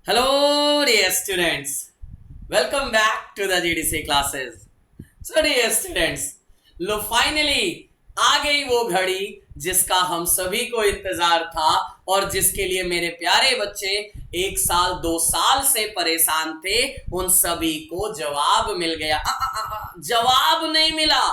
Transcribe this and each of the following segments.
Hello, dear students. Welcome back to the GDC classes. So, dear students, low finally आ गई वो घड़ी जिसका हम सभी को इंतजार था और जिसके लिए मेरे प्यारे बच्चे 1 साल 2 साल से परेशान थे। उन सभी को जवाब मिल गया। जवाब नहीं मिला,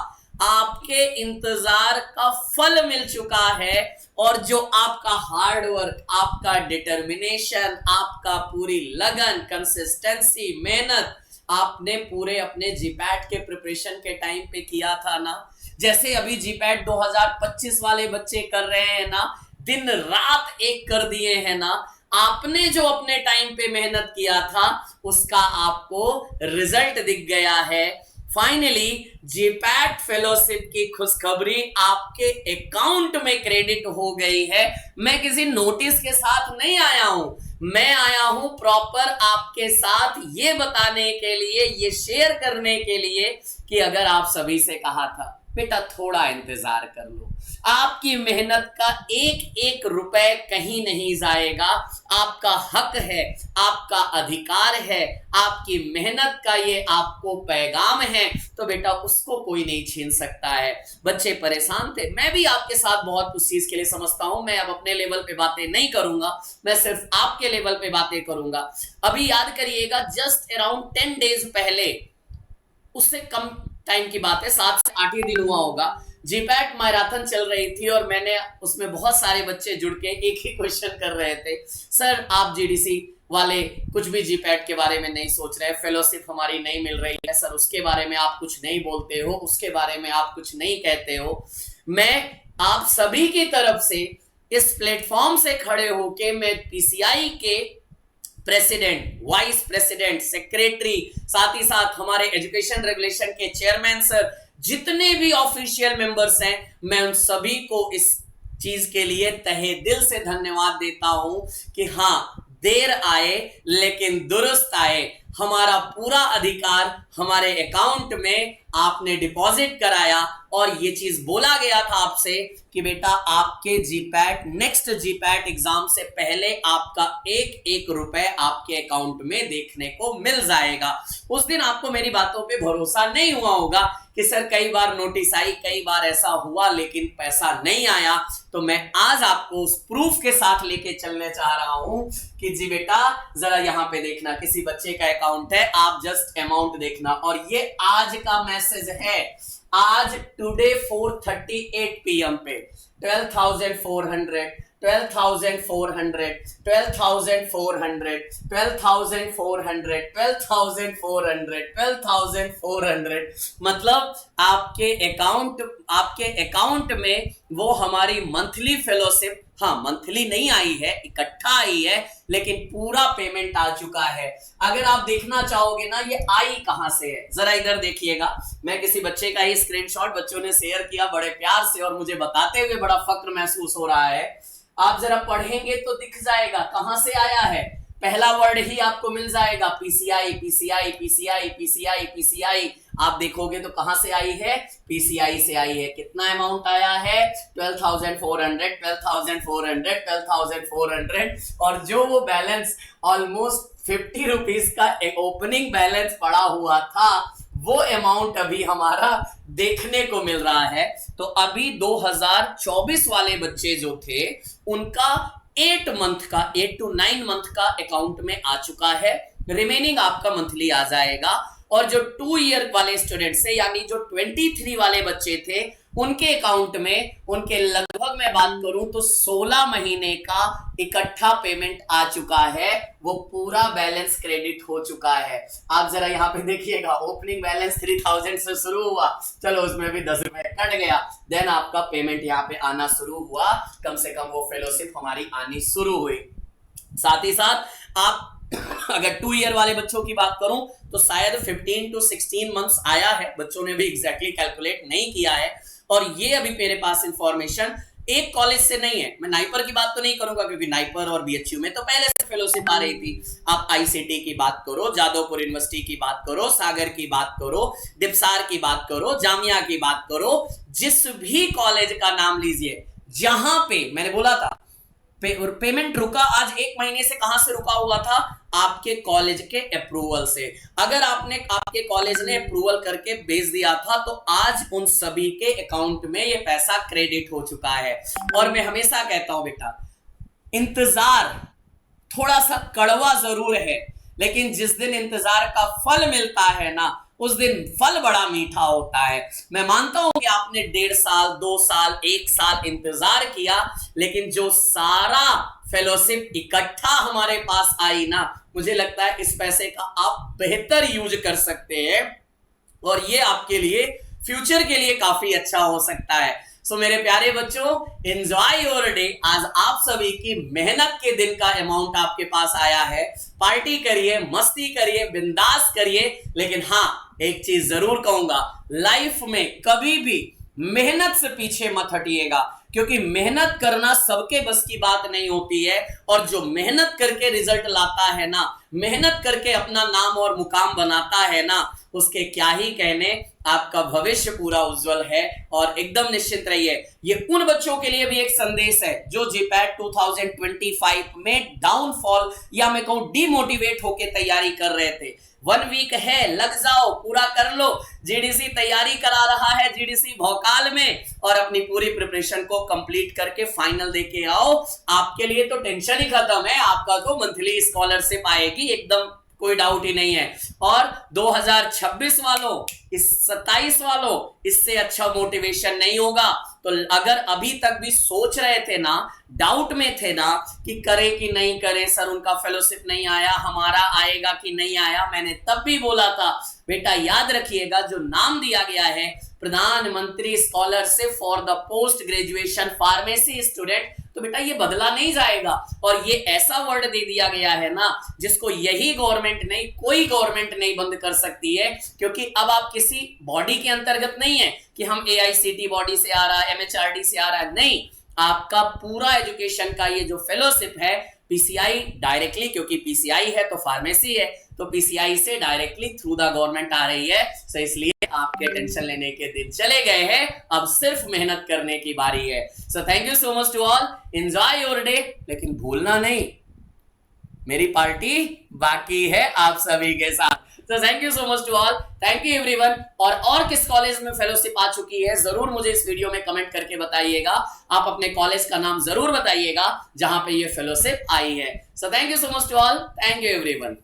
आपके इंतजार का फल मिल चुका है। और जो आपका हार्ड वर्क, आपका डिटर्मिनेशन, आपका पूरी लगन, कंसिस्टेंसी, मेहनत आपने पूरे अपने जीपैट के प्रिपरेशन के टाइम पे किया था ना, जैसे अभी जीपैट 2025 वाले बच्चे कर रहे हैं ना, दिन रात एक कर दिए हैं ना, आपने जो अपने टाइम पे मेहनत किया था उसका आपको रिजल्ट दिख गया है। फाइनली जीपैट फेलोशिप की खुशखबरी आपके अकाउंट में क्रेडिट हो गई है। मैं किसी नोटिस के साथ नहीं आया हूं, मैं आया हूं प्रॉपर आपके साथ ये बताने के लिए, ये शेयर करने के लिए कि अगर आप सभी से कहा था बेटा थोड़ा इंतजार कर लो, आपकी मेहनत का एक एक रुपए कहीं नहीं जाएगा, आपका हक है, आपका अधिकार है, आपकी मेहनत का ये आपको पैगाम है, तो बेटा उसको कोई नहीं छीन सकता है। बच्चे परेशान थे, मैं भी आपके साथ बहुत कुछ चीज के लिए समझता हूं। मैं अब अपने लेवल पे बातें नहीं करूंगा, मैं सिर्फ आपके लेवल पे बातें करूंगा। अभी याद करिएगा, जस्ट अराउंड 10 डेज पहले, उससे कम टाइम की बात है, 7 से 8 ही दिन हुआ होगा, जीपैट मैराथन चल रही थी और मैंने उसमें बहुत सारे बच्चे जुड़ के एक ही क्वेश्चन कर रहे थे, सर आप जीडीसी वाले कुछ भी जीपैट के बारे में नहीं सोच रहे, फेलोशिप हमारी नहीं मिल रही है सर, उसके बारे में आप कुछ नहीं बोलते हो, उसके बारे में आप कुछ नहीं कहते हो। मैं आप सभी की तरफ से इस प्लेटफॉर्म से खड़े होके मैं पीसीआई के प्रेसिडेंट, वाइस प्रेसिडेंट, सेक्रेटरी, साथ ही साथ हमारे एजुकेशन रेगुलेशन के चेयरमैन सर, जितने भी ऑफिशियल मेंबर्स हैं, मैं उन सभी को इस चीज के लिए तहे दिल से धन्यवाद देता हूं कि हां, देर आए लेकिन दुरुस्त आए। हमारा पूरा अधिकार हमारे अकाउंट में आपने डिपॉजिट कराया और ये चीज बोला गया था आपसे कि बेटा आपके जीपैट, नेक्स्ट जीपैट एग्जाम से पहले आपका एक एक रुपए आपके अकाउंट में देखने को मिल जाएगा। उस दिन आपको मेरी बातों पे भरोसा नहीं हुआ होगा कि सर कई बार नोटिस आई, कई बार ऐसा हुआ लेकिन पैसा नहीं आया, तो मैं आज आपको उस प्रूफ के साथ लेके चलने चाह रहा हूं कि जी बेटा जरा यहां पे देखना, किसी बच्चे का अकाउंट है, आप जस्ट अमाउंट देखना। और ये आज का मैसेज है, आज टुडे 4:38 PM पे 12,400 12,400 12,400 12,400 12,400 12,400, मतलब आपके अकाउंट में वो हमारी मंथली फेलोशिप, हाँ मंथली नहीं आई है, इकट्ठा आई है, लेकिन पूरा पेमेंट आ चुका है। अगर आप देखना चाहोगे ना ये आई कहां से है, जरा इधर देखिएगा। मैं किसी बच्चे का ही स्क्रीनशॉट बच्चों ने शेयर किया बड़े प्यार से और मुझे बताते हुए बड़ा फक्र महसूस हो रहा है। आप जरा पढ़ेंगे तो दिख जाएगा कहां से आया है। पहला वर्ड ही आपको मिल जाएगा, PCI PCI PCI PCI PCI. आप देखोगे तो कहां से आई है, पीसीआई से आई है। कितना अमाउंट आया है, 12,400 12,400 12,400। और जो वो बैलेंस ऑलमोस्ट 50 रुपीज का ओपनिंग बैलेंस पड़ा हुआ था, वो अमाउंट अभी हमारा देखने को मिल रहा है। तो अभी 2024 वाले बच्चे जो थे उनका 8 to 9 मंथ का अकाउंट में आ चुका है, रिमेनिंग आपका मंथली आ जाएगा। और जो 2 ईयर वाले स्टूडेंट्स है, यानी जो 23 वाले बच्चे थे, उनके अकाउंट में उनके लगभग मैं बात करूं तो 16 महीने का इकट्ठा पेमेंट आ चुका है, वो पूरा बैलेंस क्रेडिट हो चुका है। आप जरा यहाँ पे देखिएगा, ओपनिंग बैलेंस 3,000 से शुरू हुआ, चलो उसमें भी 10 रुपए कट गया, देन आपका पेमेंट यहाँ पे आना शुरू हुआ, कम से कम वो फेलोशिप हमारी आनी शुरू हुई। साथ ही साथ आप अगर 2 ईयर वाले बच्चों की बात करूं तो शायद 15 to 16 मंथ्स आया है, बच्चों ने भी एग्जैक्टली कैलकुलेट नहीं किया है। और ये अभी मेरे पास इंफॉर्मेशन एक कॉलेज से नहीं है, मैं नाइपर की बात तो नहीं करूंगा क्योंकि नाइपर और बीएचयू में तो पहले से फेलोशिप आ रही थी। आप आईसीटी की बात करो, जादवपुर यूनिवर्सिटी की बात करो, सागर की बात करो, दिपसार की बात करो, जामिया की बात करो, जिस भी कॉलेज का नाम लीजिए, जहां पे मैंने बोला था पेमेंट रुका आज 1 महीने से, कहां से रुका हुआ था? आपके कॉलेज के अप्रूवल से। अगर आपके कॉलेज ने अप्रूवल करके भेज दिया था तो आज उन सभी के अकाउंट में ये पैसा क्रेडिट हो चुका है। और मैं हमेशा कहता हूं बेटा, इंतजार थोड़ा सा कड़वा जरूर है, लेकिन जिस दिन इंतजार का फल मिलता है ना, उस दिन फल बड़ा मीठा होता है। मैं मानता हूं कि आपने 1.5 साल, 2 साल, 1 साल इंतजार किया, लेकिन जो सारा फेलोशिप इकट्ठा हमारे पास आई ना, मुझे लगता है इस पैसे का आप बेहतर यूज कर सकते हैं और ये आपके लिए फ्यूचर के लिए काफी अच्छा हो सकता है। सो मेरे प्यारे बच्चों, एंजॉय योर डे। आज आप सभी की मेहनत के दिन का अमाउंट आपके पास आया है। पार्टी करिए, मस्ती करिए, बिंदास करिए, लेकिन हाँ, एक चीज जरूर कहूंगा, लाइफ में कभी भी मेहनत से पीछे मत हटिएगा, क्योंकि मेहनत करना सबके बस की बात नहीं होती है। और जो मेहनत करके रिजल्ट लाता है ना, मेहनत करके अपना नाम और मुकाम बनाता है ना, उसके क्या ही कहने, आपका भविष्य पूरा उज्जवल है। और एकदम निश्चिंत रहिए। ये उन बच्चों के लिए भी एक संदेश है जो जीपैट 2025 में डाउनफॉल या मैं कहूं डीमोटिवेट होकर तैयारी कर रहे थे। 1 वीक है, लग जाओ, पूरा कर लो। जीडीसी तैयारी करा रहा है, जीडीसी भोकाल में, और अपनी पूरी प्रिपरेशन को कंप्लीट करके फाइनल देके आओ। आपके लिए तो टेंशन ही खत्म है, आपका तो मंथली स्कॉलरशिप आएगी, एकदम कोई डाउट ही नहीं है। और 2026 वालों, इस 27 वालों, इससे अच्छा मोटिवेशन नहीं होगा। तो अगर अभी तक भी सोच रहे थे ना, डाउट में थे ना कि करे कि नहीं करे, सर उनका फेलोशिप नहीं आया, हमारा आएगा कि नहीं आया, मैंने तब भी बोला था बेटा याद रखिएगा, जो नाम दिया गया है प्रधानमंत्री scholarship for the post graduation pharmacy student, तो बेटा ये बदला नहीं जाएगा। और ये ऐसा वर्ड दे दिया गया है ना, जिसको यही गवर्नमेंट नहीं, कोई गवर्नमेंट नहीं बंद कर सकती है। क्योंकि अब आप किसी बॉडी के अंतर्गत नहीं है कि हम AICT बॉडी से आ रहा है, MHRD से आ रहा है, नहीं, आपका पूरा एजुकेशन का ये जो फेलोशिप है PCI डायरेक्टली, क्योंकि PCI है तो फार्मेसी है, तो PCI से डायरेक्टली थ्रू द गवर्नमेंट आ रही है। सो इसलिए आपके टेंशन लेने के दिन चले गए हैं, अब सिर्फ मेहनत करने की बारी है। So thank you so much to all, enjoy your day, लेकिन भूलना नहीं, मेरी पार्टी बाकी है आप सभी के साथ। तो thank you so much to all, thank you everyone. और किस कॉलेज में फेलोशिप आ चुकी है जरूर मुझे इस वीडियो में कमेंट करके बताइएगा। आप अपने कॉलेज का नाम जरूर बताइएगा जहां पे ये फेलोशिप आई है। So thank you so much to all, thank you everyone.